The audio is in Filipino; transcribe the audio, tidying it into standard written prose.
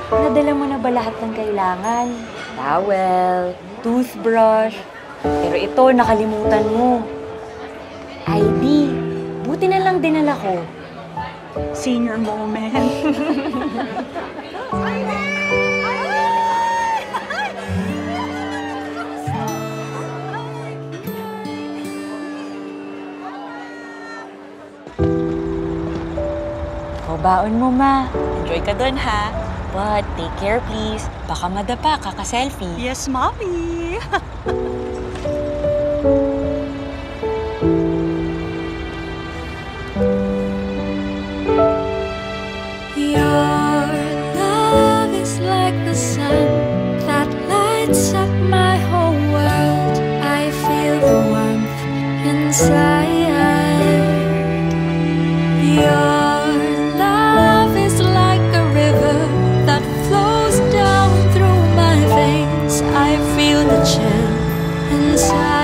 Nadala mo na ba lahat ng kailangan? Towel, toothbrush. Pero ito, nakalimutan mo. ID. Buti na lang dinala ko. Senior moment. O, baon mo, ma. Enjoy ka dun, ha? But take care, please. Baka madapa, kaka-selfie. Yes, mommy! Your love is like the sun that lights up my whole world. I feel the warmth inside. Your love is like a river that flows down through my veins. I feel the chill inside.